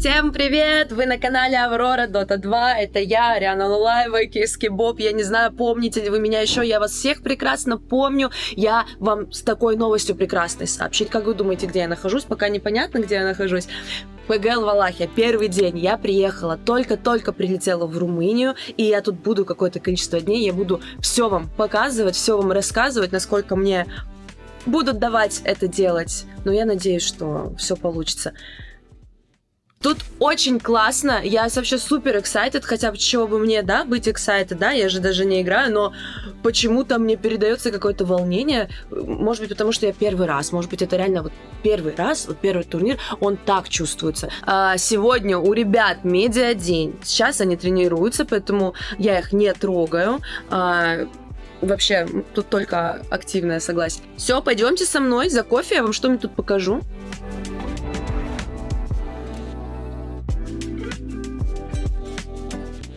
Всем привет! Вы на канале Аврора Дота 2. Это я, Ариана Лулаева, Киевский Боб. Я не знаю, помните ли вы меня еще. Я вас всех прекрасно помню. Я вам с такой новостью прекрасной сообщить. Как вы думаете, где я нахожусь? Пока непонятно, где я нахожусь. ПГЛ Валахия. Первый день я приехала, только-только прилетела в Румынию, и я тут буду какое-то количество дней. Я буду все вам показывать, все вам рассказывать, насколько мне будут давать это делать. Но я надеюсь, что все получится. Тут очень классно, я вообще супер excited, хотя бы чего бы мне, да, быть excited, да, я же даже не играю, но почему-то мне передается какое-то волнение, может быть, потому что я первый раз, может быть, это реально вот первый раз, вот первый турнир, он так чувствуется. Сегодня у ребят медиадень, сейчас они тренируются, поэтому я их не трогаю. Вообще, тут только активное согласие. Все, пойдемте со мной за кофе, я вам что-нибудь тут покажу.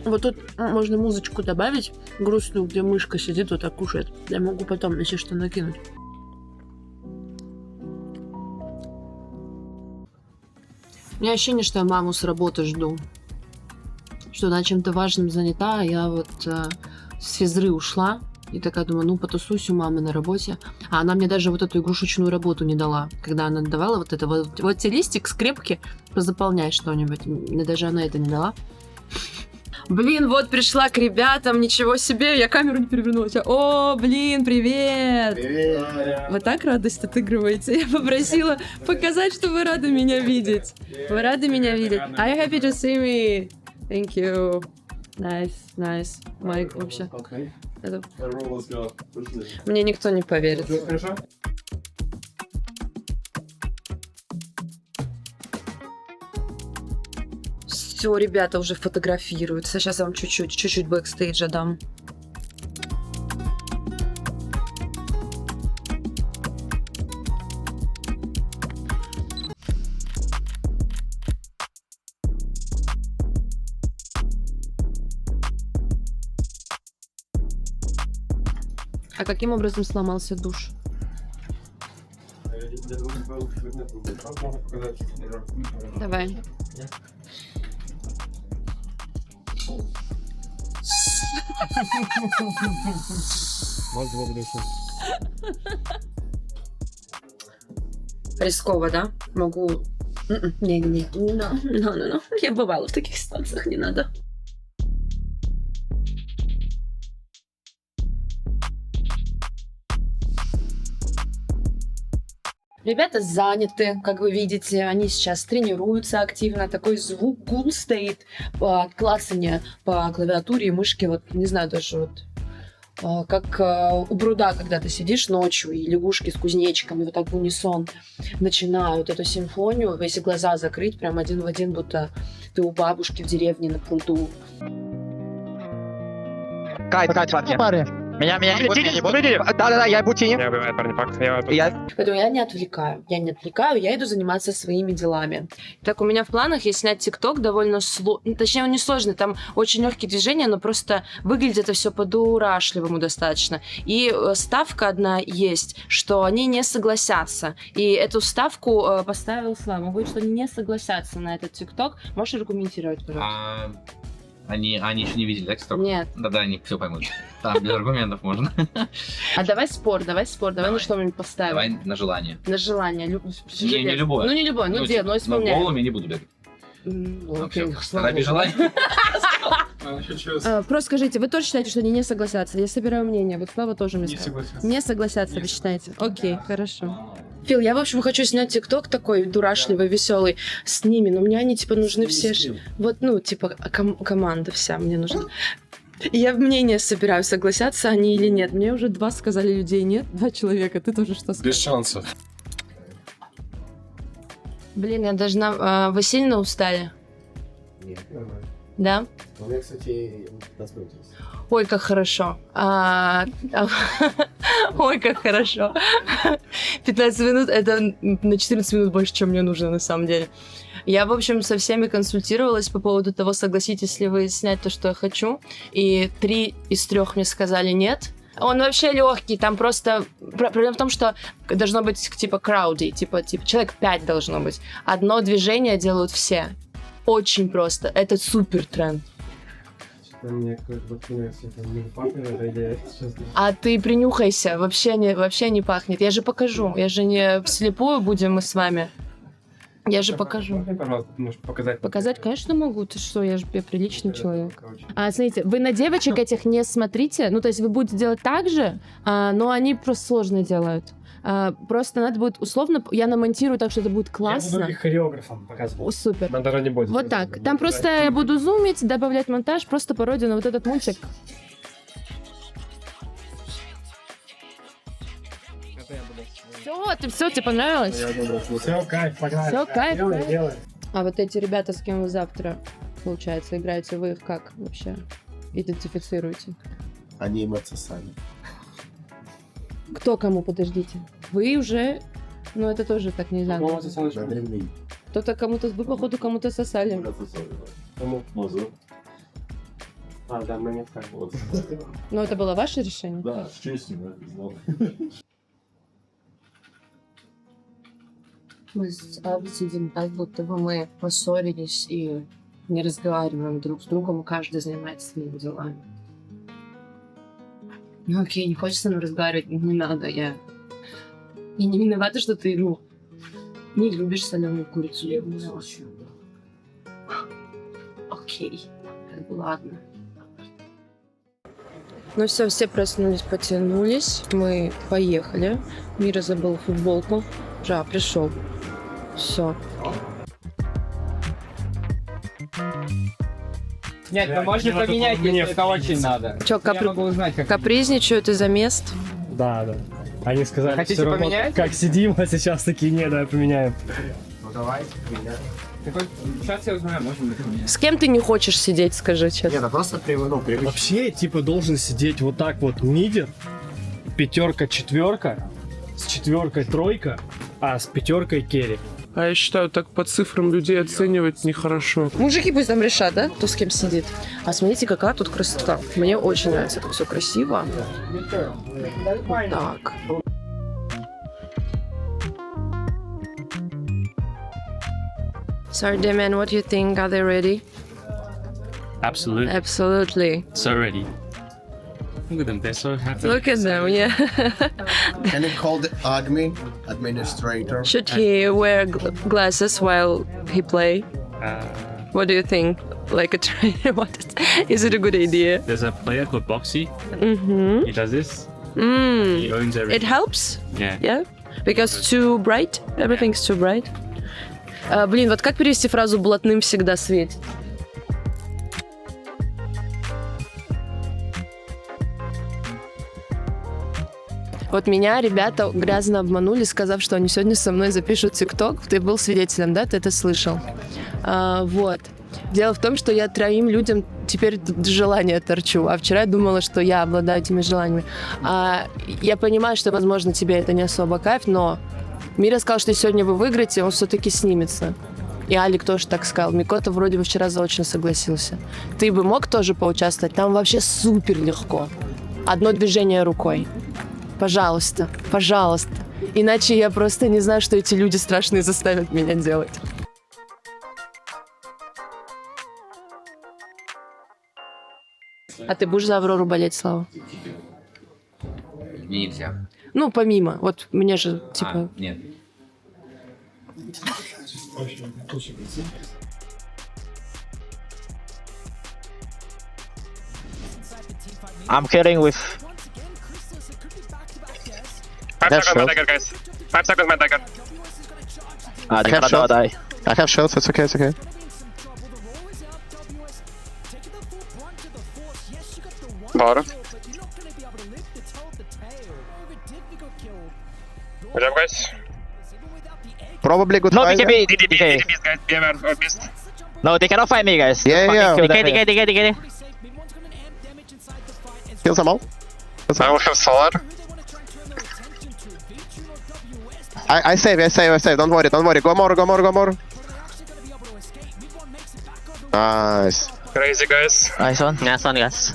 Вот тут можно музычку добавить, грустную, где мышка сидит, вот так кушает. Я могу потом, если что, накинуть. У меня ощущение, что я маму с работы жду. Что она чем-то важным занята, а я вот с физры ушла. И такая думаю, ну, потусуюсь у мамы на работе. А она мне даже вот эту игрушечную работу не дала. Когда она давала вот это, вот тебе листик, скрепки, позаполняй что-нибудь. Мне даже она это не дала. Блин, вот пришла к ребятам, ничего себе, я камеру не перевернула. О, блин, привет! Привет! Вы так радость отыгрываете? Я попросила показать, что вы рады меня видеть. Вы рады меня видеть? Are you happy to see me? Thank you. Nice. Майк вообще. Это... Мне никто не поверит. Все, ребята уже фотографируются. Сейчас я вам чуть-чуть бэкстейджа дам. А каким образом сломался душ? Давай. Рисково, да? Могу... Не. Я бывала в таких ситуациях, не надо. Ребята заняты, как вы видите, они сейчас тренируются активно, такой звук, гул стоит, клацанье по клавиатуре и мышке, вот не знаю даже вот, как у пруда, когда ты сидишь ночью, и лягушки с кузнечиками вот так в унисон начинают эту симфонию, если глаза закрыть, прям один в один, будто ты у бабушки в деревне на пруду. Кайт, пары. Меня Да, я бутини. Я убиваю парня пак. Поэтому я не отвлекаю, я иду заниматься своими делами. Так, у меня в планах есть снять ТикТок довольно сложно, точнее, он не сложный, там очень легкие движения, но просто выглядит это все по-дурашливому достаточно. И ставка одна есть, что они не согласятся. И эту ставку поставил Слава. Он говорит, что они не согласятся на этот ТикТок. Можешь аргументировать, пожалуйста? Они еще не видели, да, ТикТок? Нет. Да, они все поймут. Там без аргументов можно. А давай спор, давай на что-нибудь поставим. Давай на желание. На желание. Не любое. Ну не любое, ну где, но исполняй. Но голым я не буду бегать. Окей, Тогда без желания. Просто скажите, вы тоже считаете, что они не согласятся? Я собираю мнение, вот Слава тоже мне сказал. Не согласятся, вы считаете? Окей, хорошо. Фил, я, в общем, хочу снять ТикТок такой дурашливый, веселый с ними, но мне они, типа, нужны все. Вот, ну, типа, команда вся мне нужна. И я мнение собираю, согласятся они или нет. Мне уже 2 сказали людей нет, 2 человека. Ты тоже что сказал? Без шансов. Блин, я должна... Вы сильно устали? Нет, нормально. Да? У меня, кстати, насмотрелся. Ой, как хорошо. Ой, как хорошо. 15 минут — это на 14 минут больше, чем мне нужно, на самом деле. Я, в общем, со всеми консультировалась по поводу того, согласитесь ли вы снять то, что я хочу. И 3 из 3 мне сказали нет. Он вообще легкий, там просто... Проблема в том, что должно быть, типа, крауди, типа человек 5 должно быть. Одно движение делают все. очень просто. Это супер тренд. Что-то мне какой-то воспринимается, это не пахнет, эта идея сейчас. А ты принюхайся, вообще не пахнет. Я же покажу, я же не вслепую будем мы с вами. Я же покажу. Можно, пожалуйста, можешь показать? Показать, конечно, могу. Ты что, я же приличный человек. Короче. Смотрите, вы на девочек этих не смотрите. Ну, то есть вы будете делать так же, но они просто сложно делают. Просто надо будет условно... Я намонтирую так, что это будет Я классно. буду их хореографом показывать. Супер. Монтажа не будет. Вот так. Там просто я буду зумить, добавлять монтаж, просто пародию на вот этот мультик. Все, тебе понравилось? Все, кайф, погнали. Всё, кайф, Делай, кайф. делай. А вот эти ребята, с кем вы завтра, получается, играете, вы их как вообще идентифицируете? Они эмоциональны. Кто кому, подождите? Вы уже... Ну, это тоже так нельзя. Древний. Кто-то кому-то... Вы, походу, кому-то сосали. Кому? А, да, мы не так. Но это было ваше решение? Да, с честью, да, знал. Мы сидим так, будто бы мы поссорились и не разговариваем друг с другом, каждый занимается своими делами. Ну окей, не хочется нам разговаривать, не надо, я не виновата, что ты, не любишь соленую курицу. Я думаю, окей, ладно. Ну все проснулись, потянулись, мы поехали. Мира забыл футболку. Жа, пришел. Все. Нет, вы можете поменять, если это очень надо. Че, Я могу узнать, как... капризничают из-за мест? Да. Они сказали, Хотите всё равно, поменять? как сидим, а сейчас такие, не, давай поменяем. Ну давайте, меня. Сейчас я узнаю, можем ли поменять. С кем ты не хочешь сидеть, скажи Не, честно? да просто привык. Вообще, типа, должен сидеть вот так вот мидер, 5-4, с 4 тройка, а с 5 керри. А я считаю, так по цифрам людей оценивать нехорошо. Мужики пусть там решат, да, кто с кем сидит. А смотрите, какая тут красота. Мне очень нравится, это все красиво. Так. Sorry, Damian, what do you think? Are they ready? Absolutely. Absolutely. So ready. Look at them, they're so happy. Look at them, yeah. Can you call the admin, administrator? Should he wear glasses while he play? What do you think? Like a trainer? Is it a good idea? There's a player called Boxy. Mm-hmm. He does this. Mm. He owns It everything. helps? Yeah. Yeah? Because too bright? Everything's too bright? Блин, вот как перевести фразу «блатным всегда светит»? Вот меня ребята грязно обманули, сказав, что они сегодня со мной запишут ТикТок. Ты был свидетелем, да? Ты это слышал? Вот. Дело в том, что я 3 людям теперь желания торчу, а вчера я думала, что я обладаю этими желаниями. Я понимаю, что, возможно, тебе это не особо кайф, но Мира сказал, что сегодня вы выиграете, он все-таки снимется. И Алик тоже так сказал. Микота вроде бы вчера заочно согласился. Ты бы мог тоже поучаствовать? Там вообще супер легко. Одно движение рукой. Пожалуйста, пожалуйста. Иначе я просто не знаю, что эти люди страшные заставят меня делать. А ты будешь за Аврору болеть, Слава? Мне нельзя. Ну, помимо. Вот мне же, типа... Нет. I'm hearing with... 5 seconds, my dagger, guys. 5 seconds, my dagger. I have shot. I have shots, it's okay, it's okay. Bar. Good job, guys. Probably good No, fight. DKB, DDB, DKB. DDBs, guys. Be aware of beast. No, they cannot find me, guys. Yeah, Fucking yeah. kill them. DK. Kill them all. I will have solar. I save. Don't worry. Go more. Nice. Crazy, guys. Nice one, guys.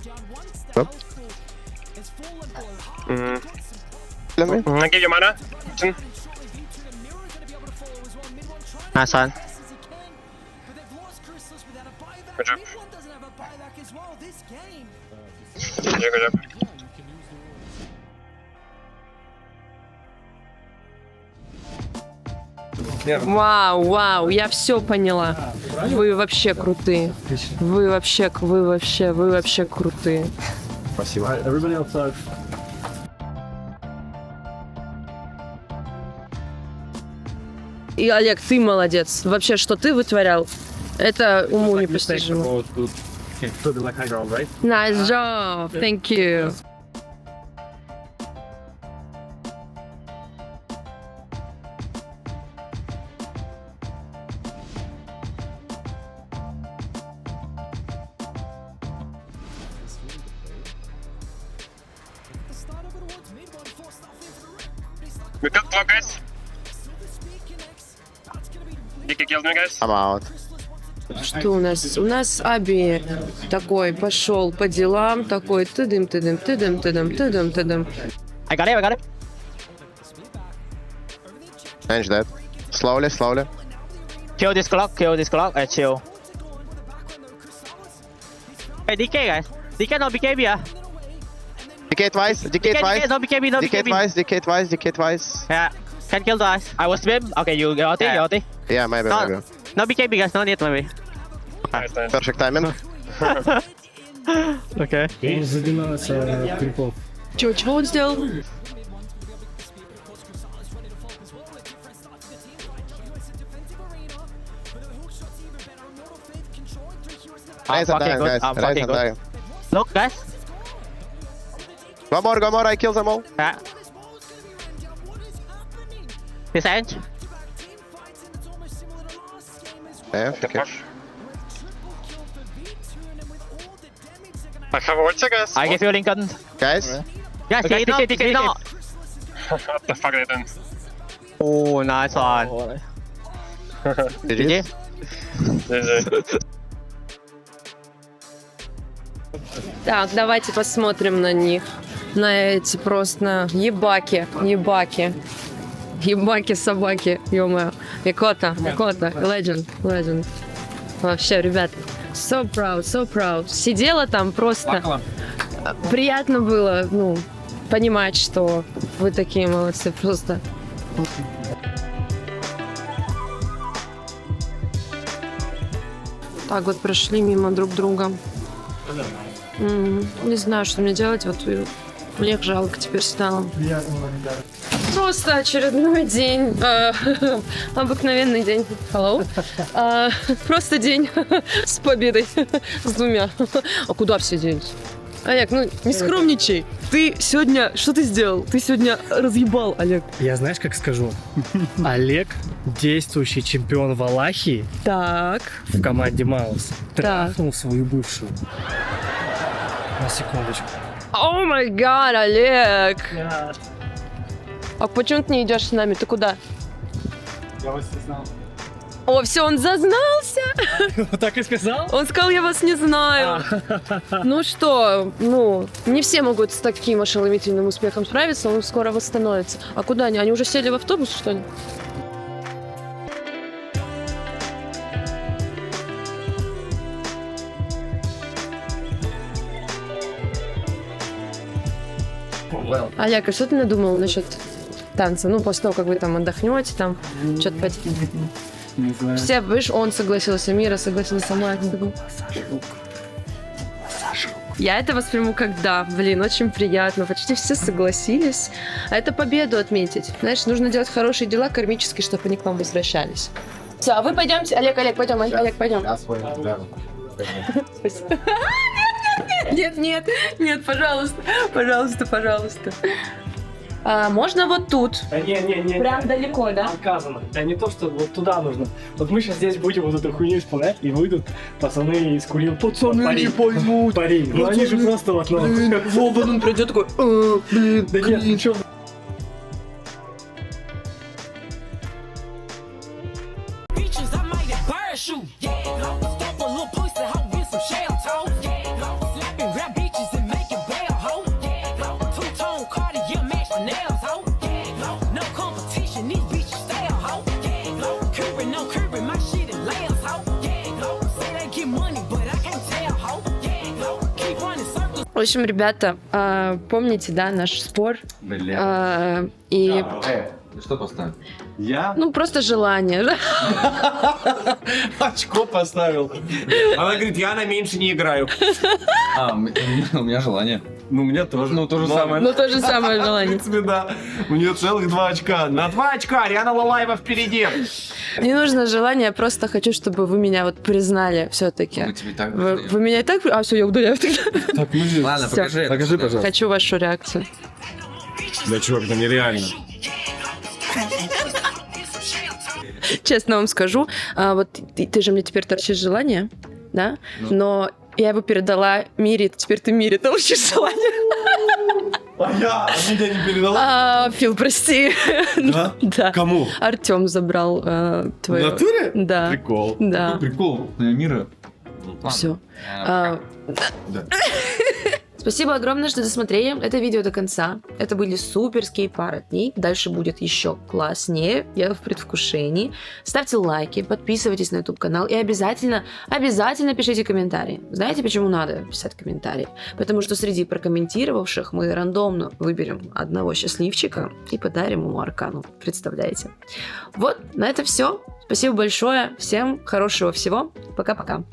Kill me. I give you mana. Nice one. Good job. Yeah, good job. Вау, вау, я все поняла. Вы вообще крутые. Вы вообще крутые. Everybody outside. И, Олег, ты молодец. Вообще, что ты вытворял, это уму непостижимо. Right? Nice job, thank you. We got 12 guys. DK killed me, guys. I'm out. Что у нас? У нас Аби такой пошел по делам, такой тыдым. I got it. Change that. Slowly. Kill this clock. Chill. Hey, DK, guys. DK, no BKB, ah. DK twice. No BKB. DK twice. Yeah. Can kill the ice. I was swim. Okay, you ulti. Yeah, maybe. No BKB, guys. No need, maybe. Nice. Perfect timing. Okay. Он за 12 крипов. Чего он сделал? Nice and dying, guys. I'm Nice fucking and good. dying. Look, guys. Go more. I kill them all. Yeah. This end. Yeah, okay. I have ulti, guys. I give you Lincoln. Guys, Yes, Okay, TK now. What the fuck did I do? Oh, nice one. GG. GG. Так, давайте посмотрим на них. На эти просто ебаки. Ебаки-собаки, ё-моё. Микота, legend. Вообще, ребят, so proud. Сидела там просто. Приятно было, понимать, что вы такие молодцы, просто. Так вот прошли мимо друг друга. Не знаю, что мне делать, вот мне их жалко теперь стало. Просто очередной день, обыкновенный день. Hello. Просто день с победой, с двумя. А куда все делись? Олег, не скромничай. Ты сегодня, что ты сделал? Ты сегодня разъебал, Олег. Я знаешь, как скажу? Олег, действующий чемпион Валахии Так. в команде Маус, трахнул свою бывшую. На секундочку. О май гад, Олег. А почему ты не идешь с нами? Ты куда? Я вас не знал. О, все, он зазнался. Так и сказал? Он сказал, я вас не знаю. Ну что, не все могут с таким ошеломительным успехом справиться, он скоро восстановится. А куда они? Они уже сели в автобус, что ли? Олег, а что ты надумал насчет танца? После того, как вы там отдохнете, там что-то Не знаю. все, видишь, он согласился, Мира согласилась, сама. Я это восприму как да, очень приятно, почти все согласились. А это победу отметить. Знаешь, нужно делать хорошие дела кармические, чтобы они к вам возвращались. Все, а вы пойдемте, Олег, пойдем, Олег, пойдем. Нет, пожалуйста. Можно вот тут. Да не. Прям далеко, да? Отказано. Да не то, что вот туда нужно. Вот мы сейчас здесь будем вот эту хуйню исполнять, и выйдут пацаны из Курил. Пацаны не поймут. Парень. Ну они же просто вот Вова, он придет такой, Да нет, ничего. В общем, ребята, помните, да, наш спор? Бля. И, Что поставил? Я ну, просто желание. очко поставил. Она говорит, я на меньше не играю. У меня желание. Ну, у меня тоже. Ну, то же самое. Ну, то же самое В желание. принципе, да. У нее целых 2 очка. На 2 очка Риана Лалаева впереди. Не нужно желание, я просто хочу, чтобы вы меня вот признали все-таки. Мы тебе так Вы меня и так... А, все, я удаляю тогда. Так, ну Ладно, Всё. покажи. Покажи, пожалуйста. Хочу вашу реакцию. Да, чувак, это нереально. Честно вам скажу, вот ты же мне теперь торчишь желание, да? Но я его передала Мире, теперь ты Мире торчишь желание. А я тебя не передала? Фил, прости. Да? Да. Кому? Артем забрал В твою... натуре? Да. Прикол. Да. Прикол. Мира. Все. Спасибо огромное, что досмотрели это видео до конца. Это были суперские пара дней. Дальше будет еще класснее. Я в предвкушении. Ставьте лайки, подписывайтесь на YouTube канал и обязательно пишите комментарии. Знаете, почему надо писать комментарии? Потому что среди прокомментировавших мы рандомно выберем одного счастливчика и подарим ему аркану. Представляете? Вот, на это все. Спасибо большое. Всем хорошего всего. Пока-пока.